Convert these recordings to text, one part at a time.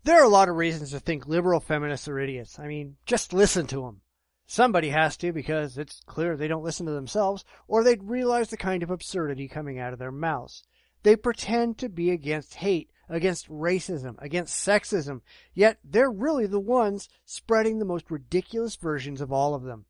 There are a lot of reasons to think liberal feminists are idiots. I mean, just listen to them. Somebody has to, because it's clear they don't listen to themselves, or they'd realize the kind of absurdity coming out of their mouths. They pretend to be against hate, against racism, against sexism, yet they're really the ones spreading the most ridiculous versions of all of them.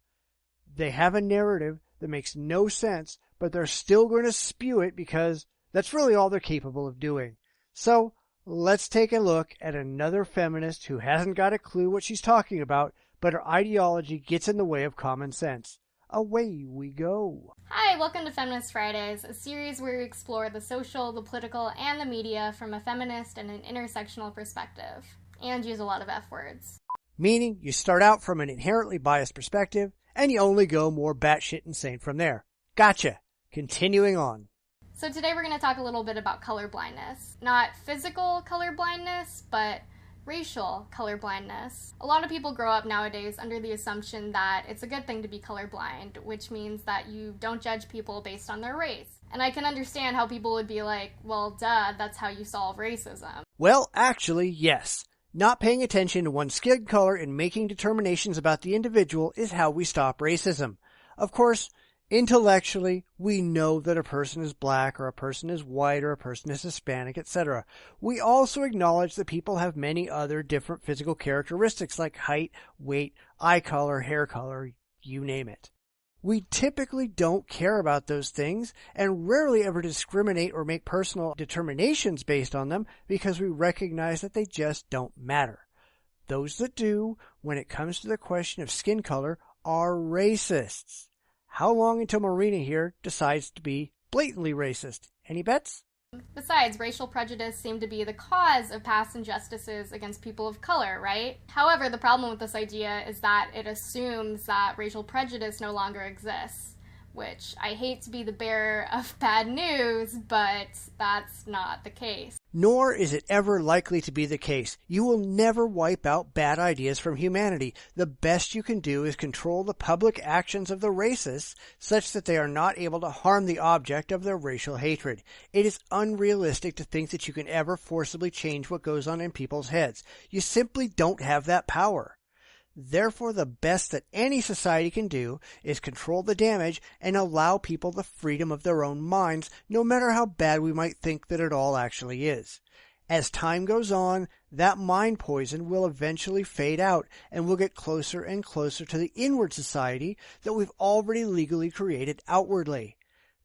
They have a narrative that makes no sense, but they're still going to spew it because that's really all they're capable of doing. So, let's take a look at another feminist who hasn't got a clue what she's talking about, but her ideology gets in the way of common sense. Away we go. Hi, welcome to Feminist Fridays, a series where we explore the social, the political, and the media from a feminist and an intersectional perspective, and use a lot of F words. Meaning, you start out from an inherently biased perspective, and you only go more batshit insane from there. Gotcha. Continuing on. So today we're going to talk a little bit about color blindness. Not physical color blindness, but racial color blindness. A lot of people grow up nowadays under the assumption that it's a good thing to be colorblind, which means that you don't judge people based on their race. And I can understand how people would be like, well, duh, that's how you solve racism. Well, actually, yes. Not paying attention to one's skin color and making determinations about the individual is how we stop racism. Of course, intellectually, we know that a person is black or a person is white or a person is Hispanic, etc. We also acknowledge that people have many other different physical characteristics like height, weight, eye color, hair color, you name it. We typically don't care about those things and rarely ever discriminate or make personal determinations based on them because we recognize that they just don't matter. Those that do, when it comes to the question of skin color, are racists. How long until Marina here decides to be blatantly racist? Any bets? Besides, racial prejudice seemed to be the cause of past injustices against people of color, right? However, the problem with this idea is that it assumes that racial prejudice no longer exists, which I hate to be the bearer of bad news, but that's not the case. Nor is it ever likely to be the case. You will never wipe out bad ideas from humanity. The best you can do is control the public actions of the racists such that they are not able to harm the object of their racial hatred. It is unrealistic to think that you can ever forcibly change what goes on in people's heads. You simply don't have that power. Therefore, the best that any society can do is control the damage and allow people the freedom of their own minds, no matter how bad we might think that it all actually is. As time goes on, that mind poison will eventually fade out, and we'll get closer and closer to the inward society that we've already legally created outwardly.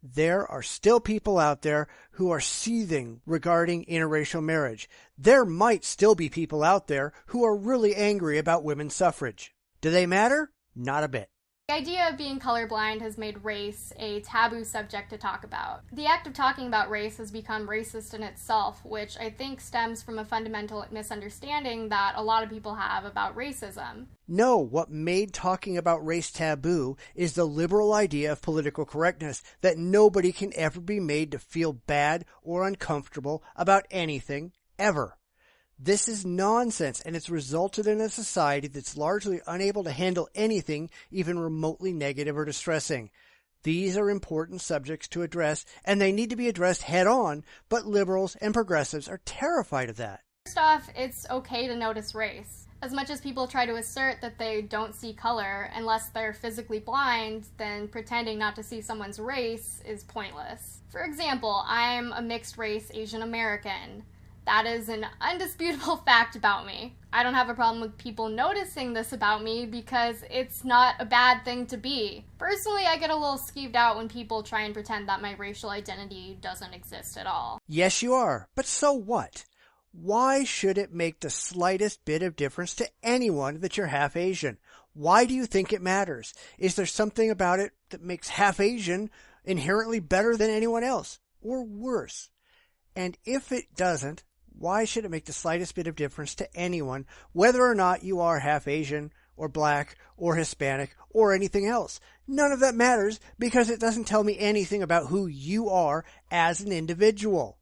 There are still people out there who are seething regarding interracial marriage. There might still be people out there who are really angry about women's suffrage. Do they matter? Not a bit. The idea of being colorblind has made race a taboo subject to talk about. The act of talking about race has become racist in itself, which I think stems from a fundamental misunderstanding that a lot of people have about racism. No, what made talking about race taboo is the liberal idea of political correctness, that nobody can ever be made to feel bad or uncomfortable about anything, ever. This is nonsense, and it's resulted in a society that's largely unable to handle anything even remotely negative or distressing. These are important subjects to address, and they need to be addressed head-on, but liberals and progressives are terrified of that. First off, it's okay to notice race. As much as people try to assert that they don't see color unless they're physically blind, then pretending not to see someone's race is pointless. For example, I'm a mixed-race Asian American. That is an undisputable fact about me. I don't have a problem with people noticing this about me because it's not a bad thing to be. Personally, I get a little skeeved out when people try and pretend that my racial identity doesn't exist at all. Yes, you are. But so what? Why should it make the slightest bit of difference to anyone that you're half Asian? Why do you think it matters? Is there something about it that makes half Asian inherently better than anyone else? Or worse? And if it doesn't, why should it make the slightest bit of difference to anyone, whether or not you are half Asian, or black, or Hispanic, or anything else? None of that matters because it doesn't tell me anything about who you are as an individual.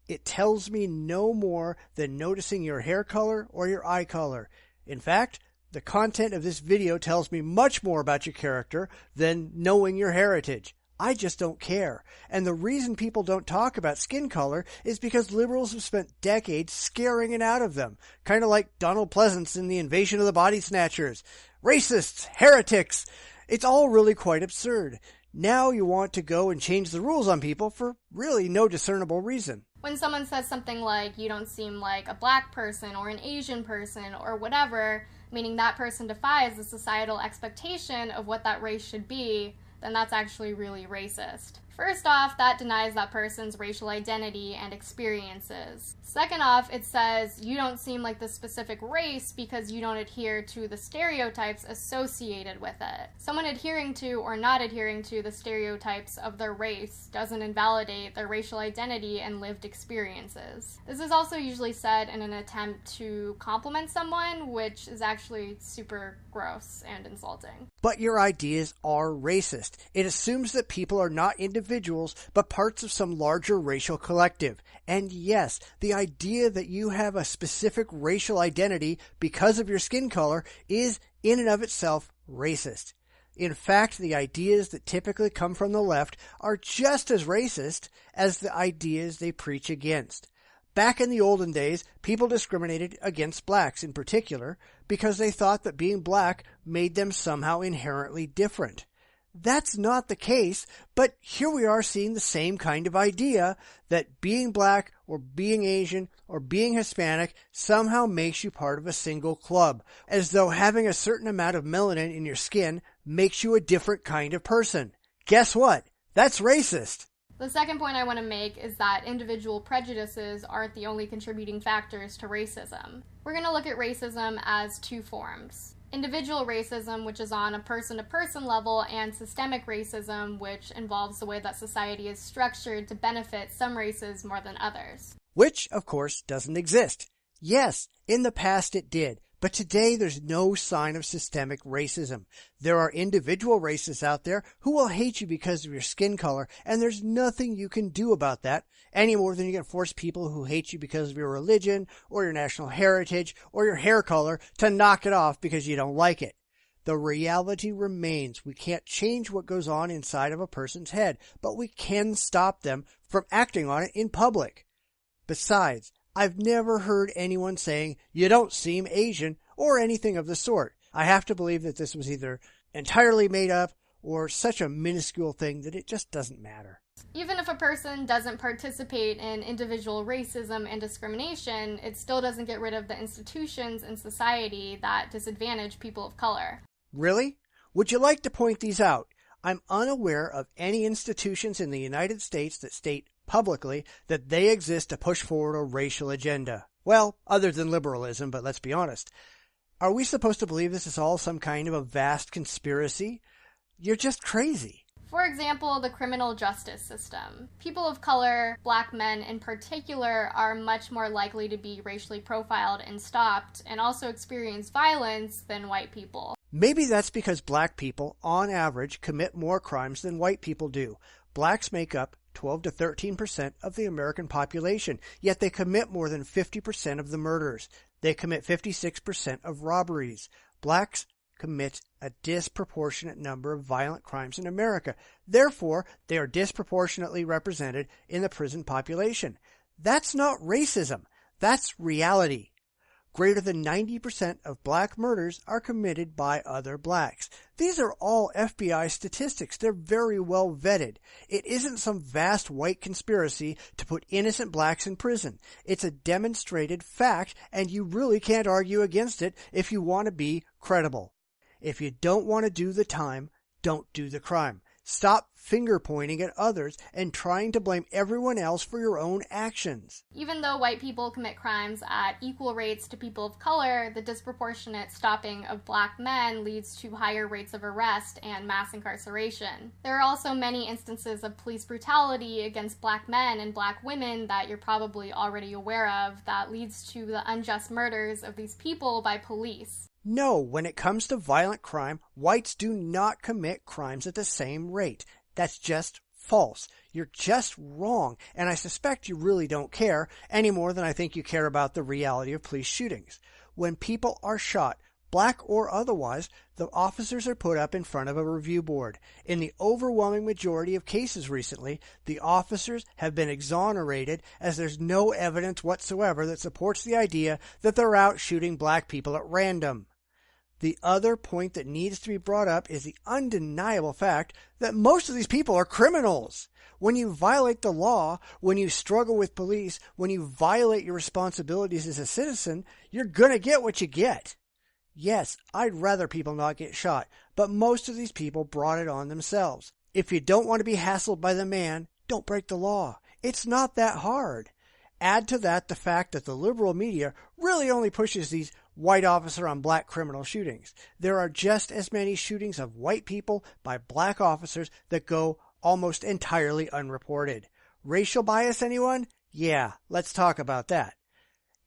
It tells me no more than noticing your hair color or your eye color. In fact, the content of this video tells me much more about your character than knowing your heritage. I just don't care. And the reason people don't talk about skin color is because liberals have spent decades scaring it out of them. Kind of like Donald Pleasance in the Invasion of the Body Snatchers. Racists, heretics. It's all really quite absurd. Now you want to go and change the rules on people for really no discernible reason. When someone says something like, you don't seem like a black person or an Asian person or whatever, meaning that person defies the societal expectation of what that race should be, then that's actually really racist. First off, that denies that person's racial identity and experiences. Second off, it says you don't seem like the specific race because you don't adhere to the stereotypes associated with it. Someone adhering to or not adhering to the stereotypes of their race doesn't invalidate their racial identity and lived experiences. This is also usually said in an attempt to compliment someone, which is actually super gross and insulting. But your ideas are racist. It assumes that people are not individuals, but parts of some larger racial collective. And yes, the idea that you have a specific racial identity because of your skin color is in and of itself racist. In fact, the ideas that typically come from the left are just as racist as the ideas they preach against. Back in the olden days, people discriminated against blacks in particular because they thought that being black made them somehow inherently different. That's not the case, but here we are seeing the same kind of idea that being black or being Asian or being Hispanic somehow makes you part of a single club, as though having a certain amount of melanin in your skin makes you a different kind of person. Guess what? That's racist. The second point I want to make is that individual prejudices aren't the only contributing factors to racism. We're going to look at racism as two forms. Individual racism, which is on a person-to-person level, and systemic racism, which involves the way that society is structured to benefit some races more than others. Which, of course, doesn't exist. Yes, in the past it did, but today there's no sign of systemic racism. There are individual racists out there who will hate you because of your skin color, and there's nothing you can do about that, any more than you can force people who hate you because of your religion, or your national heritage, or your hair color to knock it off because you don't like it. The reality remains we can't change what goes on inside of a person's head, but we can stop them from acting on it in public. Besides, I've never heard anyone saying, you don't seem Asian, or anything of the sort. I have to believe that this was either entirely made up, or such a minuscule thing that it just doesn't matter. Even if a person doesn't participate in individual racism and discrimination, it still doesn't get rid of the institutions in society that disadvantage people of color. Really? Would you like to point these out? I'm unaware of any institutions in the United States that state publicly that they exist to push forward a racial agenda. Well, other than liberalism, but let's be honest. Are we supposed to believe this is all some kind of a vast conspiracy? You're just crazy. For example, the criminal justice system. People of color, black men in particular, are much more likely to be racially profiled and stopped, and also experience violence than white people. Maybe that's because black people, on average, commit more crimes than white people do. Blacks make up 12 to 13% of the American population, yet they commit more than 50% of the murders. They commit 56% of robberies. Blacks commit a disproportionate number of violent crimes in America. Therefore, they are disproportionately represented in the prison population. That's not racism. That's reality. Greater than 90% of black murders are committed by other blacks. These are all FBI statistics. They're very well vetted. It isn't some vast white conspiracy to put innocent blacks in prison. It's a demonstrated fact, and you really can't argue against it if you want to be credible. If you don't want to do the time, don't do the crime. Stop finger-pointing at others and trying to blame everyone else for your own actions. Even though white people commit crimes at equal rates to people of color, the disproportionate stopping of black men leads to higher rates of arrest and mass incarceration. There are also many instances of police brutality against black men and black women that you're probably already aware of that leads to the unjust murders of these people by police. No, when it comes to violent crime, whites do not commit crimes at the same rate. That's just false. You're just wrong, and I suspect you really don't care any more than I think you care about the reality of police shootings. When people are shot, Black or otherwise, the officers are put up in front of a review board. In the overwhelming majority of cases recently, the officers have been exonerated as there's no evidence whatsoever that supports the idea that they're out shooting black people at random. The other point that needs to be brought up is the undeniable fact that most of these people are criminals. When you violate the law, when you struggle with police, when you violate your responsibilities as a citizen, you're going to get what you get. Yes, I'd rather people not get shot, but most of these people brought it on themselves. If you don't want to be hassled by the man, don't break the law. It's not that hard. Add to that the fact that the liberal media really only pushes these white officer on black criminal shootings. There are just as many shootings of white people by black officers that go almost entirely unreported. Racial bias, anyone? Yeah, let's talk about that.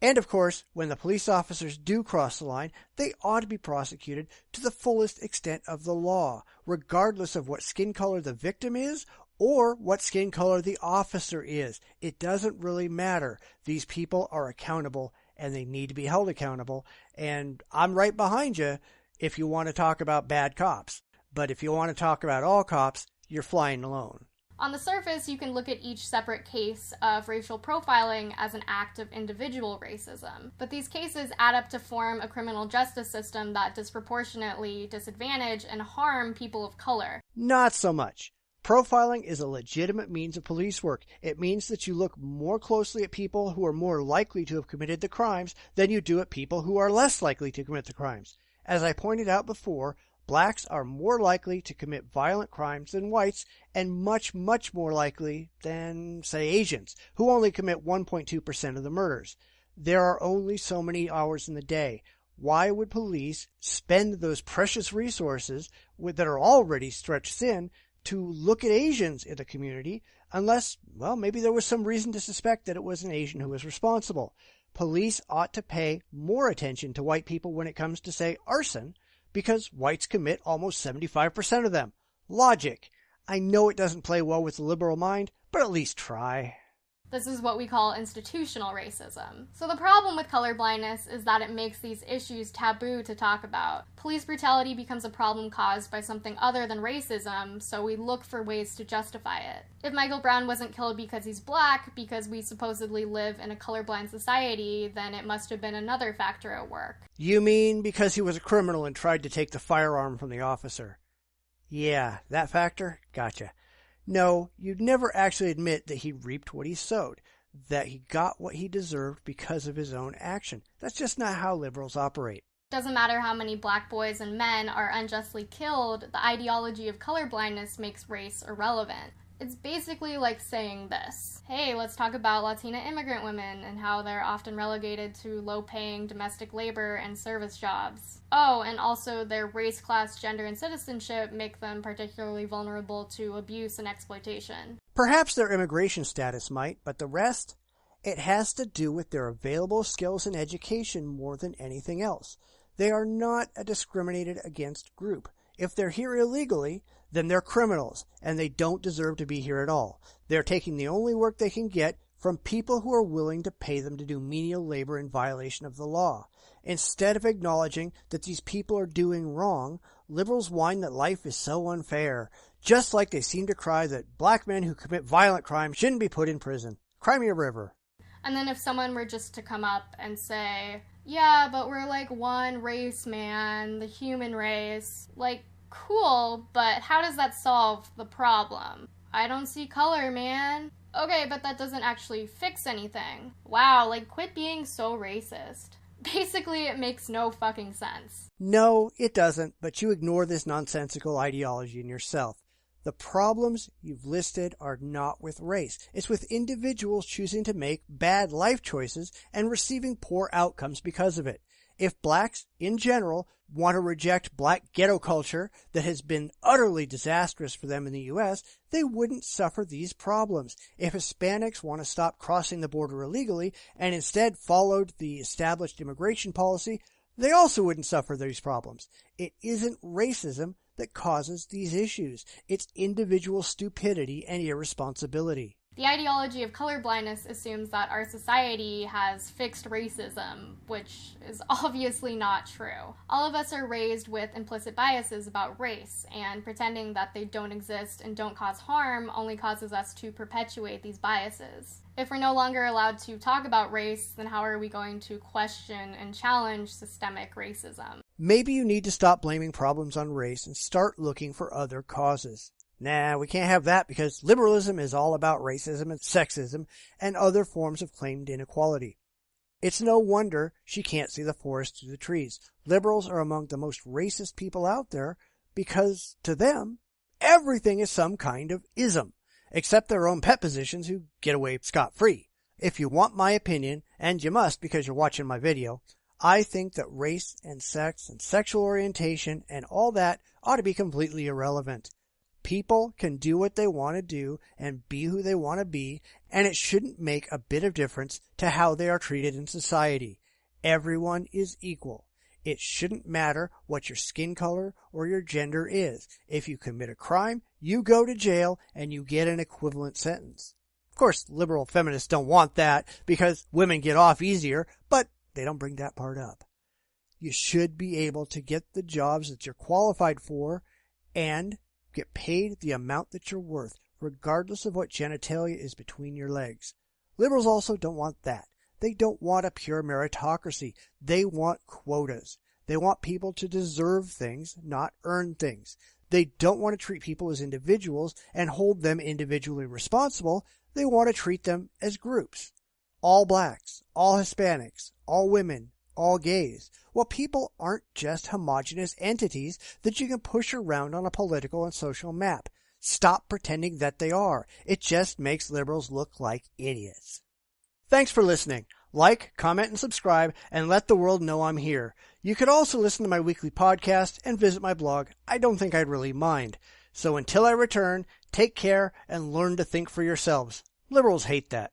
And of course, when the police officers do cross the line, they ought to be prosecuted to the fullest extent of the law, regardless of what skin color the victim is or what skin color the officer is. It doesn't really matter. These people are accountable and they need to be held accountable. And I'm right behind you if you want to talk about bad cops. But if you want to talk about all cops, you're flying alone. On the surface, you can look at each separate case of racial profiling as an act of individual racism. But these cases add up to form a criminal justice system that disproportionately disadvantage and harm people of color. Not so much. Profiling is a legitimate means of police work. It means that you look more closely at people who are more likely to have committed the crimes than you do at people who are less likely to commit the crimes. As I pointed out before, blacks are more likely to commit violent crimes than whites, and much, much more likely than, say, Asians, who only commit 1.2% of the murders. There are only so many hours in the day. Why would police spend those precious resources that are already stretched thin to look at Asians in the community unless, well, maybe there was some reason to suspect that it was an Asian who was responsible? Police ought to pay more attention to white people when it comes to, say, arson, because whites commit almost 75% of them. Logic. I know it doesn't play well with the liberal mind, but at least try. This is what we call institutional racism. So the problem with colorblindness is that it makes these issues taboo to talk about. Police brutality becomes a problem caused by something other than racism, so we look for ways to justify it. If Michael Brown wasn't killed because he's black, because we supposedly live in a colorblind society, then it must have been another factor at work. You mean because he was a criminal and tried to take the firearm from the officer? Yeah, that factor? Gotcha. No, you'd never actually admit that he reaped what he sowed, that he got what he deserved because of his own action. That's just not how liberals operate. Doesn't matter how many black boys and men are unjustly killed, the ideology of colorblindness makes race irrelevant. It's basically like saying this. Hey, let's talk about Latina immigrant women and how they're often relegated to low-paying domestic labor and service jobs. Oh, and also their race, class, gender, and citizenship make them particularly vulnerable to abuse and exploitation. Perhaps their immigration status might, but the rest? It has to do with their available skills and education more than anything else. They are not a discriminated against group. If they're here illegally, then they're criminals, and they don't deserve to be here at all. They're taking the only work they can get from people who are willing to pay them to do menial labor in violation of the law. Instead of acknowledging that these people are doing wrong, liberals whine that life is so unfair, just like they seem to cry that black men who commit violent crimes shouldn't be put in prison. Cry me a river. And then if someone were just to come up and say, yeah, but we're like one race, man, the human race, like, cool, but how does that solve the problem? I don't see color, man. Okay, but that doesn't actually fix anything. Wow, like, quit being so racist. Basically, it makes no fucking sense. No, it doesn't, but you ignore this nonsensical ideology in yourself. The problems you've listed are not with race. It's with individuals choosing to make bad life choices and receiving poor outcomes because of it. If blacks, in general, want to reject black ghetto culture that has been utterly disastrous for them in the U.S., they wouldn't suffer these problems. If Hispanics want to stop crossing the border illegally and instead followed the established immigration policy, they also wouldn't suffer these problems. It isn't racism that causes these issues. It's individual stupidity and irresponsibility. The ideology of colorblindness assumes that our society has fixed racism, which is obviously not true. All of us are raised with implicit biases about race, and pretending that they don't exist and don't cause harm only causes us to perpetuate these biases. If we're no longer allowed to talk about race, then how are we going to question and challenge systemic racism? Maybe you need to stop blaming problems on race and start looking for other causes. Nah, we can't have that because liberalism is all about racism and sexism and other forms of claimed inequality. It's no wonder she can't see the forest through the trees. Liberals are among the most racist people out there because, to them, everything is some kind of ism, except their own pet positions who get away scot-free. If you want my opinion, and you must because you're watching my video, I think that race and sex and sexual orientation and all that ought to be completely irrelevant. People can do what they want to do and be who they want to be, and it shouldn't make a bit of difference to how they are treated in society. Everyone is equal. It shouldn't matter what your skin color or your gender is. If you commit a crime, you go to jail and you get an equivalent sentence. Of course, liberal feminists don't want that because women get off easier, but they don't bring that part up. You should be able to get the jobs that you're qualified for and get paid the amount that you're worth, regardless of what genitalia is between your legs. Liberals also don't want that. They don't want a pure meritocracy. They want quotas. They want people to deserve things, not earn things. They don't want to treat people as individuals and hold them individually responsible. They want to treat them as groups. All blacks, all Hispanics, all women, all gays. Well, people aren't just homogeneous entities that you can push around on a political and social map. Stop pretending that they are. It just makes liberals look like idiots. Thanks for listening. Like, comment, and subscribe, and let the world know I'm here. You could also listen to my weekly podcast and visit my blog. I don't think I'd really mind. So until I return, take care and learn to think for yourselves. Liberals hate that.